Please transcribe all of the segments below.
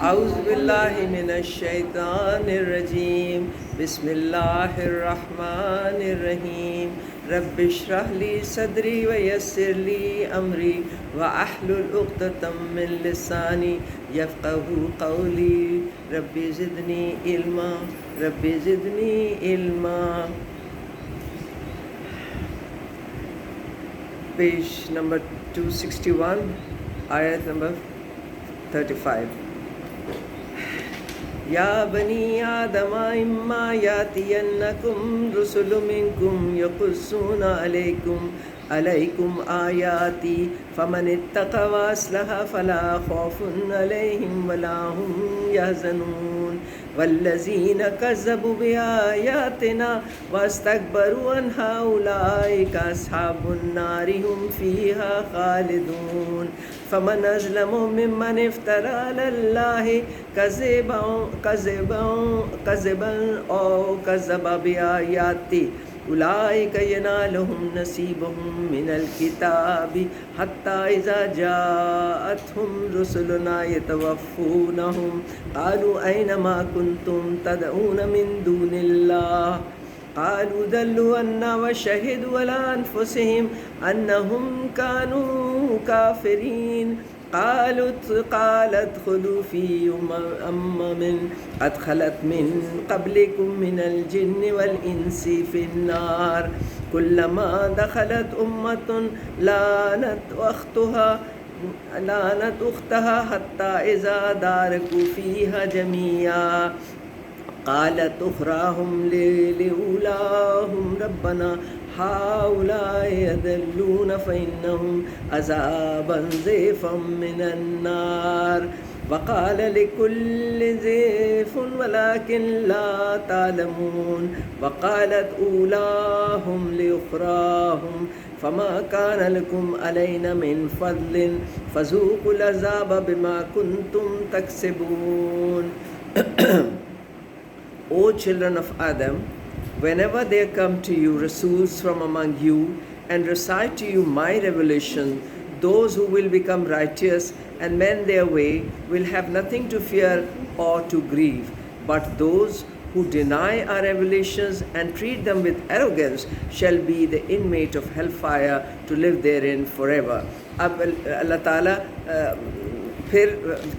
اعوذ باللہ من الشیطان الرجیم بسم اللہ الرحمن الرحیم رب اشرح لی صدری ویسر لی امری واحلل عقدۃ من لسانی یفقہوا قولی رب زدنی علما رب زدنی علما. پیج نمبر 261 آیت نمبر 35. یا بنی آدم اما یاتینکم رسل منکم یقصون علیکم آیاتی فمن اتقی واصلح فلا خوف علیہم ولا هم یحزنون والذین کذبوا بآیاتنا واستکبروا عنہا اولئک اصحاب النار هم فیہا خالدون. فمن اظلم ممن افترى على الله كذبا او كذب بآیاته اولئک ینالهم نصیبهم من الکتاب حتی اذا جاءتهم رسلنا یتوفونهم قالوا این ما کنتم تدعون من دون اللہ قالوا ضلوا عنا وشهدوا على أنفسهم أنهم كانوا كافرين قالت ادخلوا في أمم قد خلت من قبلكم من الجن والإنس في النار كلما دخلت أمة لعنت أختها حتى إذا داركوا فيها جميعا قالت أخراهم لأولاهم ربنا هؤلاء يضلون فإنهم عذابا ضعفا من النار وقال لكل ضعف ولكن لا تعلمون وقالت أولاهم لأخراهم فما كان لكم علينا من فضل فذوقوا العذاب بما كنتم تكسبون. O children of Adam, whenever there come to you Rasuls from among you and recite to you my revelation, those who will become righteous and mend their way will have nothing to fear or to grieve. But those who deny our revelations and treat them with arrogance shall be the inmate of hellfire to live therein forever. اب اللہ تعالیٰ پھر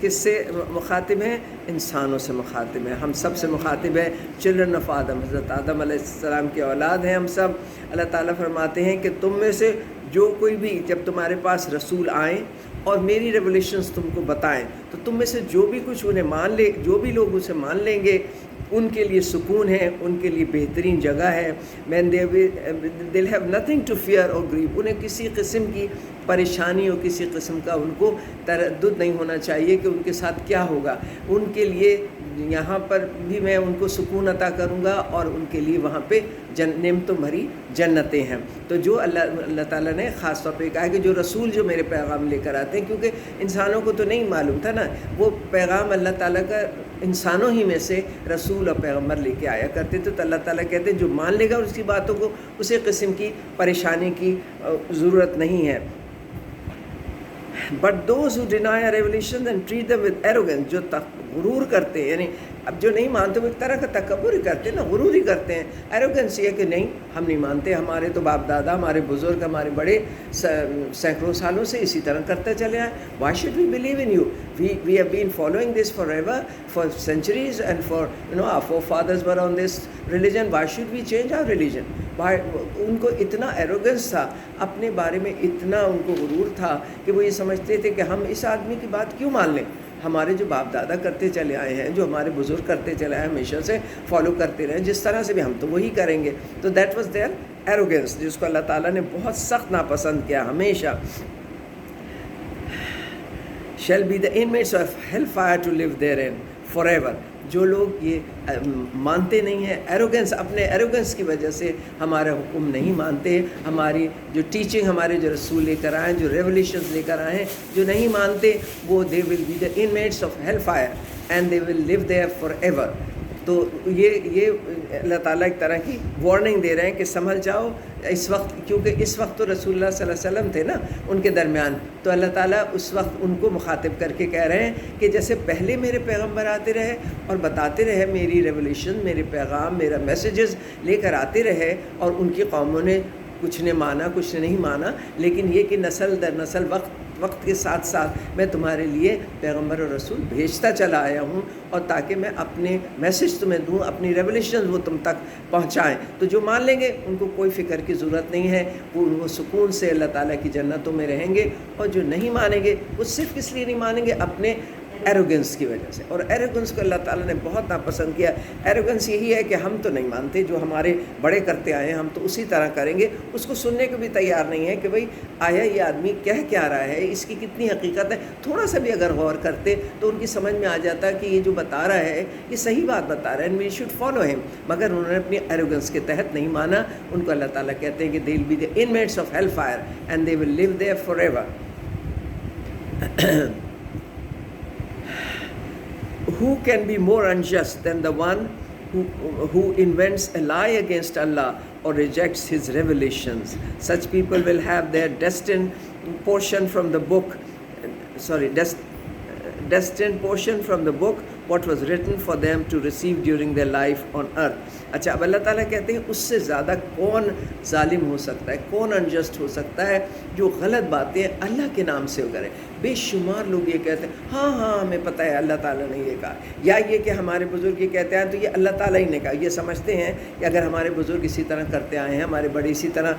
کس سے مخاطب ہیں؟ انسانوں سے مخاطب ہیں، ہم سب سے مخاطب ہیں. چلڈرن آف آدم، حضرت آدم علیہ السلام کی اولاد ہیں ہم سب. اللہ تعالیٰ فرماتے ہیں کہ تم میں سے جو کوئی بھی جب تمہارے پاس رسول آئیں اور میری ریولیشنز تم کو بتائیں تو تم میں سے جو بھی کچھ انہیں مان لے، جو بھی لوگ اسے مان لیں گے ان کے لیے سکون ہے، ان کے لیے بہترین جگہ ہے. مین دل ہیو نتھنگ ٹو فیئر اور گریو. انہیں کسی قسم کی پریشانی اور کسی قسم کا ان کو تردد نہیں ہونا چاہیے کہ ان کے ساتھ کیا ہوگا. ان کے لیے یہاں پر بھی میں ان کو سکون عطا کروں گا اور ان کے لیے وہاں پہ نعمتوں بھری جنتیں ہیں. تو جو اللہ تعالیٰ نے خاص طور پہ کہا کہ جو رسول جو میرے پیغام لے کر آتے ہیں، کیونکہ انسانوں کو تو نہیں معلوم تھا نا، وہ پیغام اللہ تعالیٰ کا انسانوں ہی میں سے رسول اور پیغمبر لے کے آیا کرتے تھے. تو اللہ تعالیٰ کہتے ہیں جو مان لے گا اس کی باتوں کو، اسے قسم کی پریشانی کی ضرورت نہیں ہے. But those who deny our revelations and treat them with arrogance، جو غرور کرتے ہیں، یعنی اب جو نہیں مانتے وہ ایک طرح کا تکبر ہی کرتے ہیں نا، غرور ہی کرتے ہیں. ایروگنس یہ کہ نہیں ہم نہیں مانتے، ہمارے تو باپ دادا، ہمارے بزرگ، ہمارے بڑے سینکڑوں سالوں سے اسی طرح کرتے چلے آئے. Why should we believe in you? We have been following this forever, for centuries, and for our forefathers were on this religion. Why should we change our religion? ان کو اتنا ایروگنس تھا، اپنے بارے میں اتنا ان کو غرور تھا کہ وہ یہ سمجھتے تھے کہ ہم اس آدمی کی بات کیوں مان لیں، ہمارے جو باپ دادا کرتے چلے آئے ہیں، جو ہمارے بزرگ کرتے چلے آئے ہیں، ہمیشہ سے فالو کرتے رہے، جس طرح سے بھی ہم تو وہی کریں گے. تو دیٹ واز دیئر ایروگنس، جس کو اللہ تعالیٰ نے بہت سخت ناپسند کیا ہمیشہ. shall be the inmates of hellfire to live therein forever. جو لوگ یہ مانتے نہیں ہیں، ایروگنس، اپنے ایروگنس کی وجہ سے ہمارا حکم نہیں مانتے، ہماری جو ٹیچنگ، ہمارے جو رسول لے کر آئے ہیں، جو ریولیشنز لے کر آئے ہیں، جو نہیں مانتے وہ they will be the inmates of hellfire and they will live there forever. تو تو یہ اللہ تعالیٰ ایک طرح کی وارننگ دے رہے ہیں کہ سنبھل جاؤ اس وقت، کیونکہ اس وقت تو رسول اللہ صلی اللہ علیہ وسلم تھے نا ان کے درمیان، تو اللہ تعالیٰ اس وقت ان کو مخاطب کر کے کہہ رہے ہیں کہ جیسے پہلے میرے پیغمبر آتے رہے اور بتاتے رہے میری ریولیشن، میرے پیغام، میرا میسیجز لے کر آتے رہے، اور ان کی قوموں نے کچھ نے مانا کچھ نے نہیں مانا، لیکن یہ کہ نسل در نسل وقت کے ساتھ ساتھ میں تمہارے لیے پیغمبر اور رسول بھیجتا چلا آیا ہوں، اور تاکہ میں اپنے میسیج تمہیں دوں، اپنی ریولیشنز وہ تم تک پہنچائیں۔ تو جو مان لیں گے ان کو کوئی فکر کی ضرورت نہیں ہے، وہ سکون سے اللہ تعالیٰ کی جنتوں میں رہیں گے، اور جو نہیں مانیں گے وہ صرف اس لیے نہیں مانیں گے اپنے ایروگنس کی وجہ سے، اور ایروگنس کو اللہ تعالیٰ نے بہت ناپسند کیا۔ ایروگنس یہی ہے کہ ہم تو نہیں مانتے، جو ہمارے بڑے کرتے آئے ہیں ہم تو اسی طرح کریں گے، اس کو سننے کو بھی تیار نہیں ہے کہ بھئی آیا یہ آدمی کہہ کیا رہا ہے، اس کی کتنی حقیقت ہے۔ تھوڑا سا بھی اگر غور کرتے تو ان کی سمجھ میں آ جاتا ہے کہ یہ جو بتا رہا ہے یہ صحیح بات بتا رہا ہے، اینڈ وی شوڈ فالو ہم، مگر انہوں نے اپنی ایروگنس کے تحت نہیں مانا۔ ان کو اللہ تعالیٰ کہتے ہیں کہ they will be the inmates of hell fire and they will live there forever. Who can be more unjust than the one who invents a lie against Allah or rejects his revelations? Such people will have their destined portion from the book, destined portion from the book, what was written for them to receive during their life on earth. اچھا، اب اللہ تعالیٰ کہتے ہیں اس سے زیادہ کون ظالم ہو سکتا ہے، کون انجسٹ ہو سکتا ہے جو غلط باتیں اللہ کے نام سے کرے۔ بے شمار لوگ یہ کہتے ہیں ہاں ہمیں پتہ ہے اللہ تعالیٰ نے یہ کہا، یا یہ کہ ہمارے بزرگ یہ کہتے ہیں تو یہ اللہ تعالیٰ ہی نے کہا۔ یہ سمجھتے ہیں کہ اگر ہمارے بزرگ اسی طرح کرتے آئے ہیں، ہمارے بڑے اسی طرح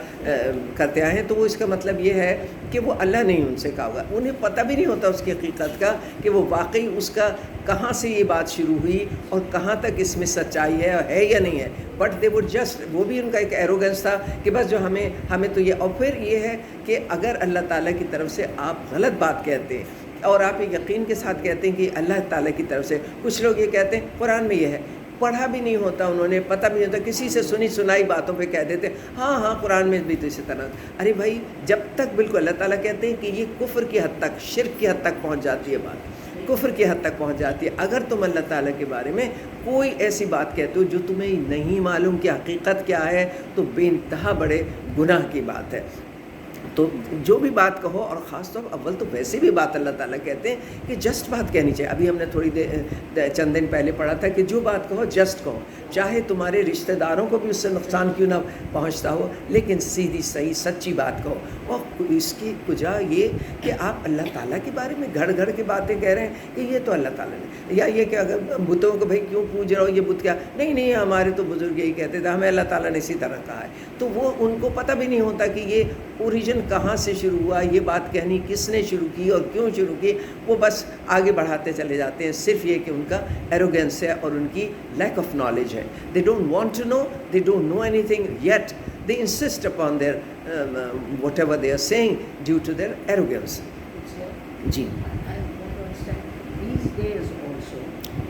کرتے آئے ہیں، تو وہ اس کا مطلب یہ ہے کہ وہ اللہ نے ہی ان سے کہا ہوگا۔ انہیں پتہ بھی نہیں ہوتا اس کی حقیقت کا کہ وہ واقعی اس کا کہاں سے یہ بات شروع ہوئی اور کہاں تک اس میں سچائی ہے یا نہیں ہے۔ بٹ دے وڈ جسٹ، وہ بھی ان کا ایک ایروگنس تھا کہ بس جو ہمیں تو یہ۔ اور پھر یہ ہے کہ اگر اللہ تعالیٰ کی طرف سے آپ غلط بات کہتے ہیں اور آپ یہ یقین کے ساتھ کہتے ہیں کہ اللہ تعالیٰ کی طرف سے، کچھ لوگ یہ کہتے ہیں قرآن میں یہ ہے، پڑھا بھی نہیں ہوتا انہوں نے، پتہ بھی نہیں ہوتا، کسی سے سنی سنائی باتوں پہ کہہ دیتے ہاں قرآن میں بھی تو اسی طرح۔ ارے بھائی، جب تک بالکل اللہ تعالیٰ کہتے ہیں کہ یہ کفر کی حد تک، شرک کی حد تک پہنچ جاتی ہے بات، کفر کی حد تک پہنچ جاتی ہے۔ اگر تم اللہ تعالیٰ کے بارے میں کوئی ایسی بات کہتے ہو جو تمہیں نہیں معلوم کہ حقیقت کیا ہے، تو بے انتہا بڑے گناہ کی بات ہے۔ تو جو بھی بات کہو، اور خاص طور پر اول تو ویسے بھی بات اللہ تعالیٰ کہتے ہیں کہ جسٹ بات کہنی چاہیے۔ ابھی ہم نے تھوڑی دیر چند دن پہلے پڑھا تھا کہ جو بات کہو جسٹ کہو، چاہے تمہارے رشتہ داروں کو بھی اس سے نقصان کیوں نہ پہنچتا ہو، لیکن سیدھی صحیح سچی بات کہو۔ اور اس کی وجہ یہ کہ آپ اللہ تعالیٰ کے بارے میں گھڑ گھڑ کے باتیں کہہ رہے ہیں کہ یہ تو اللہ تعالیٰ نے، یا یہ کہ اگر بتوں کو بھائی کیوں پوج رہا ہو، یہ بت کیا، نہیں ہمارے تو بزرگ یہی کہتے تھے، ہمیں اللہ تعالیٰ نے اسی طرح کہا ہے۔ تو وہ ان کو پتہ بھی نہیں ہوتا کہ یہ اوریجن کہاں سے شروع ہوا، یہ بات کہنی کس نے شروع کی اور کیوں شروع کی۔ وہ بس آگے بڑھاتے چلے جاتے ہیں، صرف یہ کہ ان کا ایروگینس ہے اور ان کی لیک آف نالج ہے۔ They don't want to know, they don't know anything yet, they insist upon their whatever they are saying due to their arrogance. I want to understand these days also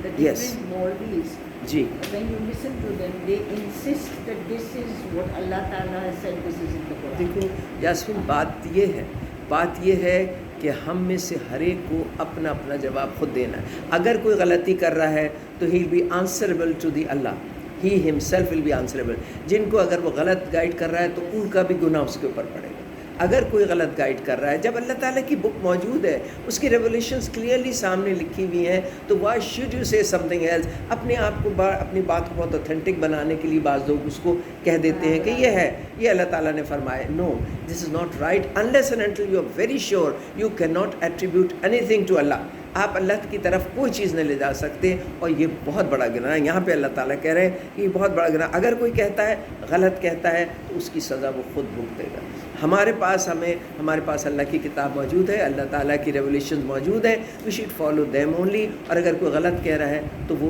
the Yes. different Maulvis, جی، when you listen to them, they insist that this is what Allah Ta'ala has said, this is in the Quran. دیکھو یاسمین، بات یہ ہے کہ ہم میں سے ہر ایک کو اپنا اپنا جواب خود دینا ہے۔ اگر کوئی غلطی کر رہا ہے تو he will be answerable to the Allah. He himself will be answerable. جن کو اگر وہ غلط گائیڈ کر رہا ہے تو ان کا بھی گناہ اس کے اوپر پڑے گا۔ اگر کوئی غلط گائیڈ کر رہا ہے، جب اللہ تعالیٰ کی بک موجود ہے، اس کی ریولیشنز کلیئرلی سامنے لکھی ہوئی ہیں، تو وائی شوڈ یو سے سم تھنگ ایلس؟ اپنے آپ کو اپنی بات کو بہت اوتھینٹک بنانے کے لیے بعض لوگ اس کو کہہ دیتے ہیں کہ یہ ہے، یہ اللہ تعالیٰ نے فرمایا۔ No, this is not right unless and until you are very sure you can not attribute anything to Allah. آپ اللہ کی طرف کوئی چیز نہیں لے جا سکتے، اور یہ بہت بڑا گناہ ہے۔ یہاں پہ اللہ تعالیٰ کہہ رہے ہیں کہ یہ بہت بڑا گناہ، اگر کوئی کہتا ہے غلط کہتا ہے تو اس کی سزا وہ خود بھگتے گا۔ ہمارے پاس اللہ کی کتاب موجود ہے، اللہ تعالیٰ کی ریولیشنز موجود ہیں، we should follow them only. اور اگر کوئی غلط کہہ رہا ہے تو وہ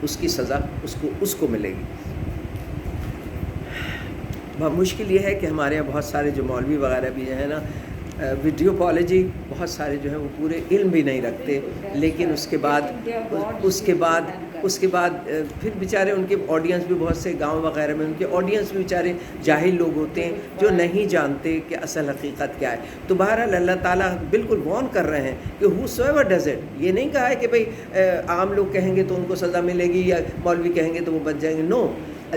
اس کی سزا اس کو ملے گی۔ بہت مشکل یہ ہے کہ ہمارے یہاں بہت سارے جو مولوی وغیرہ بھی ہیں نا، ویڈیوپالوجی بہت سارے جو ہیں وہ پورے علم بھی نہیں رکھتے، لیکن اس کے بعد پھر بیچارے ان کے آڈینس بھی بہت سے گاؤں وغیرہ میں ان کے آڈینس بھی بیچارے جاہل لوگ ہوتے ہیں جو نہیں جانتے کہ اصل حقیقت کیا ہے. تو بہرحال اللہ تعالیٰ بالکل وارن کر رہے ہیں کہ whosoever does it، یہ نہیں کہا ہے کہ بھئی عام لوگ کہیں گے تو ان کو سزا ملے گی یا مولوی کہیں گے تو وہ بچ جائیں گے. نو،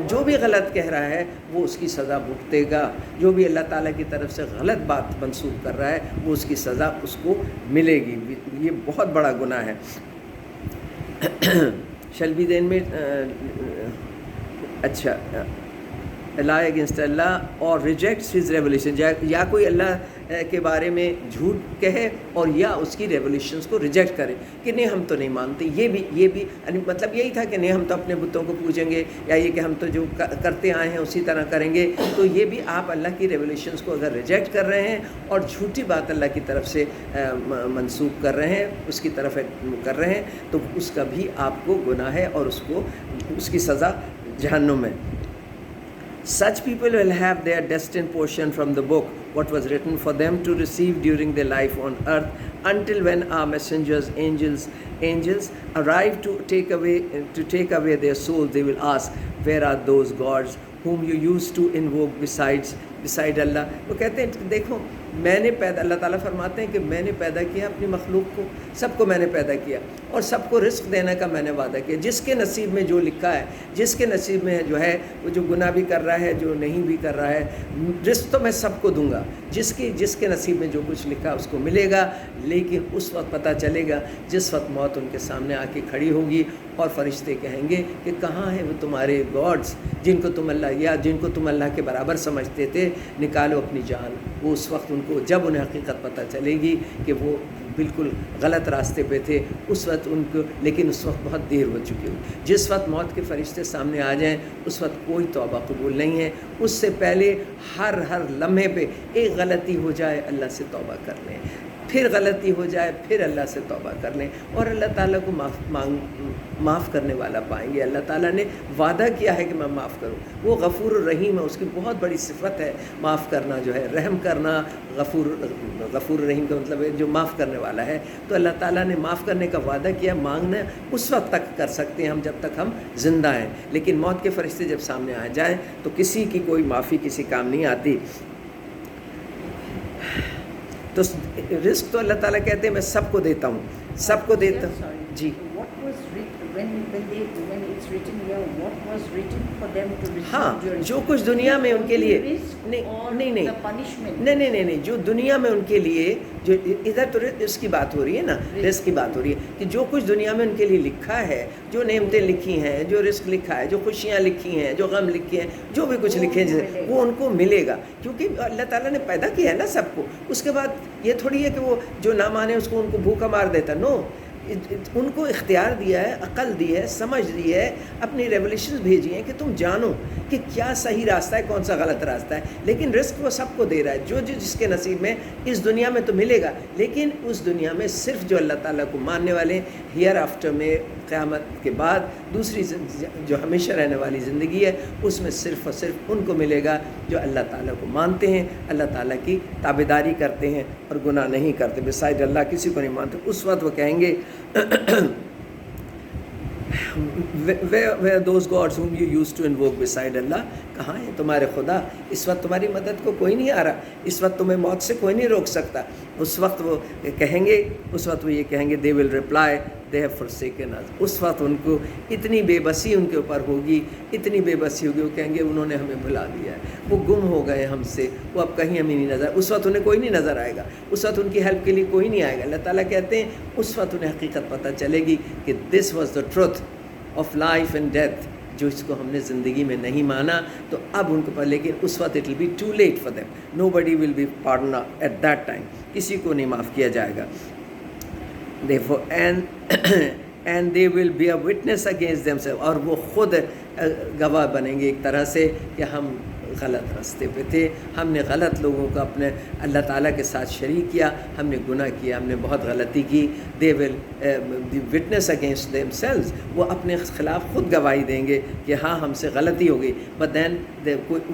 جو بھی غلط کہہ رہا ہے وہ اس کی سزا بھگتے گا. جو بھی اللہ تعالیٰ کی طرف سے غلط بات منسوخ کر رہا ہے وہ اس کی سزا اس کو ملے گی. یہ بہت بڑا گناہ ہے. shall be then made اچھا lie against Allah or rejects his revelation، یا کوئی اللہ کے بارے میں جھوٹ کہے اور یا اس کی ریولیشنز کو ریجیکٹ کرے کہ نہیں ہم تو نہیں مانتے. یہ بھی مطلب یہی تھا کہ نہیں ہم تو اپنے بتوں کو پوجیں گے، یا یہ کہ ہم تو جو کرتے آئے ہیں اسی طرح کریں گے. تو یہ بھی آپ اللہ کی ریولیشنز کو اگر ریجیکٹ کر رہے ہیں اور جھوٹی بات اللہ کی طرف سے منسوخ کر رہے ہیں، اس کی طرف کر رہے ہیں، تو اس کا بھی آپ کو گناہ ہے اور اس کی سزا جہنم ہے. Such people will have their destined portion from the book, what was written for them to receive during their life on earth, until when our messengers, angels arrive to take away their souls. They will ask, where are those gods whom you used to invoke beside Allah? وہ کہتے ہیں دیکھو میں نے اللہ تعالیٰ فرماتے ہیں کہ میں نے پیدا کیا اپنی مخلوق کو، سب کو میں نے پیدا کیا اور سب کو رزق دینے کا میں نے وعدہ کیا. جس کے نصیب میں جو لکھا ہے، جس کے نصیب میں جو ہے وہ جو گناہ بھی کر رہا ہے جو نہیں بھی کر رہا ہے، رزق تو میں سب کو دوں گا. جس کے نصیب میں جو کچھ لکھا اس کو ملے گا. لیکن اس وقت پتہ چلے گا جس وقت موت ان کے سامنے آ کے کھڑی ہوگی اور فرشتے کہیں گے کہ کہاں ہیں وہ تمہارے گاڈز جن کو تم اللہ کے برابر سمجھتے تھے، نکالو اپنی جان. وہ اس وقت ان کو جب انہیں حقیقت پتہ چلے گی کہ وہ بالکل غلط راستے پہ تھے، اس وقت لیکن اس وقت بہت دیر ہو چکی ہوگی. جس وقت موت کے فرشتے سامنے آ جائیں اس وقت کوئی توبہ قبول نہیں ہے. اس سے پہلے ہر لمحے پہ ایک غلطی ہو جائے اللہ سے توبہ کر لیں، پھر غلطی ہو جائے پھر اللہ سے توبہ کر لیں اور اللہ تعالیٰ کو معاف کرنے والا پائیں گے. اللہ تعالیٰ نے وعدہ کیا ہے کہ میں معاف کروں. وہ غفور الرحیم ہے، اس کی بہت بڑی صفت ہے معاف کرنا، جو ہے رحم کرنا. غفور الرحیم کا مطلب ہے جو معاف کرنے والا ہے. تو اللہ تعالیٰ نے معاف کرنے کا وعدہ کیا. مانگنا اس وقت تک کر سکتے ہیں ہم جب تک ہم زندہ ہیں، لیکن موت کے فرشتے جب سامنے آ جائیں تو کسی کی کوئی معافی کسی کام نہیں آتی. تو رزق تو اللہ تعالیٰ کہتے ہیں میں سب کو دیتا ہوں، سب کو دیتا ہوں. جی ہاں، جو کچھ دنیا میں ان کے لیے نہیں جو دنیا میں ان کے لیے جو ادھر تو اس کی بات ہو رہی ہے نا، رزق کی بات ہو رہی ہے کہ جو کچھ دنیا میں ان کے لیے لکھا ہے، جو نعمتیں لکھی ہیں، جو رزق لکھا ہے، جو خوشیاں لکھی ہیں، جو غم لکھے ہیں، جو بھی کچھ لکھے ہیں وہ ان کو ملے گا. کیونکہ اللہ تعالیٰ نے پیدا کیا ہے نا سب کو. اس کے بعد یہ تھوڑی ہے کہ وہ جو نہ مانے اس کو ان کو بھوکا مار دیتا. نو، ان کو اختیار دیا ہے، عقل دی ہے، سمجھ دی ہے، اپنی ریولیشنز بھیجی ہیں کہ تم جانو کہ کیا صحیح راستہ ہے کون سا غلط راستہ ہے. لیکن رزق وہ سب کو دے رہا ہے، جو جس کے نصیب میں اس دنیا میں تو ملے گا. لیکن اس دنیا میں صرف جو اللہ تعالیٰ کو ماننے والے ہیں، ہیئر آفٹر میں قیامت کے بعد دوسری جو ہمیشہ رہنے والی زندگی ہے اس میں صرف اور صرف ان کو ملے گا جو اللہ تعالیٰ کو مانتے ہیں، اللہ تعالیٰ کی تابعداری کرتے ہیں اور گناہ نہیں کرتے. بسائڈ اللہ کسی کو نہیں مانتے. اس وقت وہ کہیں گے where those gods whom you used to invoke beside Allah، کہاں ہے تمہارے خدا؟ اس وقت تمہاری مدد کو کوئی نہیں آ رہا، اس وقت تمہیں موت سے کوئی نہیں روک سکتا. اس وقت وہ کہیں گے، اس وقت وہ یہ کہیں گے they will reply they have forsaken us. اس وقت ان کو اتنی بے بسی ان کے اوپر ہوگی، اتنی بے بسی ہوگی، وہ کہیں گے انہوں نے ہمیں بھلا دیا ہے، وہ گم ہو گئے ہم سے، وہ اب کہیں ہمیں نہیں نظر. اس وقت انہیں کوئی نہیں نظر آئے گا، اس وقت ان کی ہیلپ کے لیے کوئی نہیں آئے گا. اللہ تعالیٰ کہتے ہیں اس وقت انہیں حقیقت پتہ چلے گی کہ this was the truth of life and death. جو اس کو ہم نے زندگی میں نہیں مانا تو اب ان کو پر، لیکن اس وقت it will be too late for them. Nobody will be pardoned at that time. کسی کو نہیں معاف کیا جائے گا. Therefore, and they will be a witness against themselves. اور وہ خود گواہ بنیں گے ایک طرح سے کہ ہم غلط راستے پہ تھے، ہم نے غلط لوگوں کو اپنے اللہ تعالیٰ کے ساتھ شریک کیا، ہم نے گناہ کیا، ہم نے بہت غلطی کی. they will be witness against themselves. وہ اپنے خلاف خود گواہی دیں گے کہ ہاں ہم سے غلطی ہو گئی. but then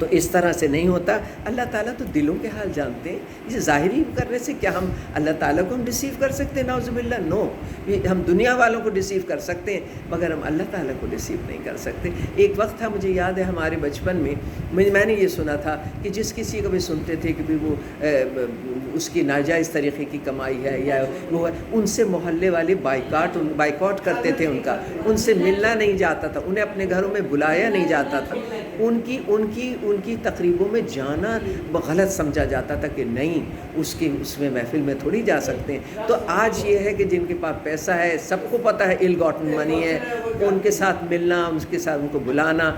تو اس طرح سے نہیں ہوتا. اللہ تعالیٰ تو دلوں کے حال جانتے ہیں. یہ ظاہری کرنے سے کیا ہم اللہ تعالیٰ کو ہم ڈسیو کر سکتے ہیں؟ نعوذ باللہ نو. ہم دنیا والوں کو ڈسیو کر سکتے ہیں مگر ہم اللہ تعالیٰ کو ڈسیو نہیں کر سکتے. ایک وقت تھا, مجھے یاد ہے ہمارے بچپن میں میں نے یہ سنا تھا کہ جس کسی کو بھی سنتے تھے کہ وہ اس کی ناجائز طریقے کی کمائی ہے یا وہ ہے, ان سے محلے والے بائیکاٹ کرتے تھے, ان سے ملنا نہیں جاتا تھا, انہیں اپنے گھروں میں بلایا نہیں جاتا تھا, ان کی تقریبوں میں جانا غلط سمجھا جاتا تھا کہ نہیں اس میں محفل میں تھوڑی جا سکتے ہیں. تو آج یہ ہے کہ جن کے پاس پیسہ ہے, سب کو پتہ ہے ill gotten money ہے, ان کے ساتھ ملنا, ان کے ساتھ ان کو بلانا,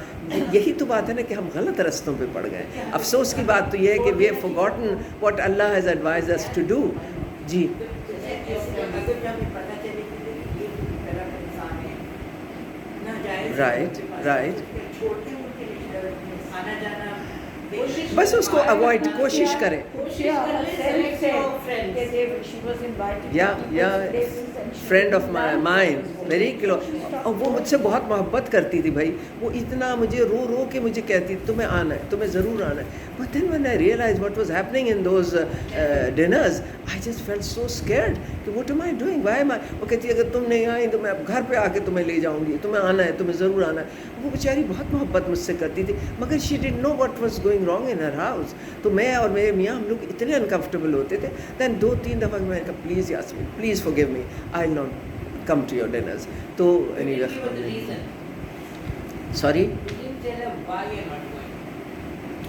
یہی تو بات ہے نا کہ ہم غلط رستوں پہ پڑ گئے. افسوس کی بات تو یہ ہے کہ we have forgotten what Allah has advised us to do. جی رائٹ بس اس کو اوائڈ کوشش کریں. Friend of mine very close, اور وہ مجھ سے بہت محبت کرتی تھی بھائی. وہ اتنا مجھے رو کے مجھے کہتی تھی تمہیں آنا ہے, تمہیں ضرور آنا ہے. But then when I realized what was happening in those dinners, I just felt so scared کہ what am I doing, why am I. وہ کہتی ہے اگر تم نہیں آئیں تو میں اب گھر پہ آ کے تمہیں لے جاؤں گی, تمہیں آنا ہے, تمہیں ضرور آنا ہے. وہ بیچاری بہت محبت مجھ سے کرتی تھی مگر she didn't know what was going wrong in her house. تو میں اور میرے میاں ہم لوگ اتنے انکمفرٹیبل ہوتے تھے. دین 2-3 دفعہ میں نے کہا please Yasmin please forgive me, I will not come to your dinners. تو sorry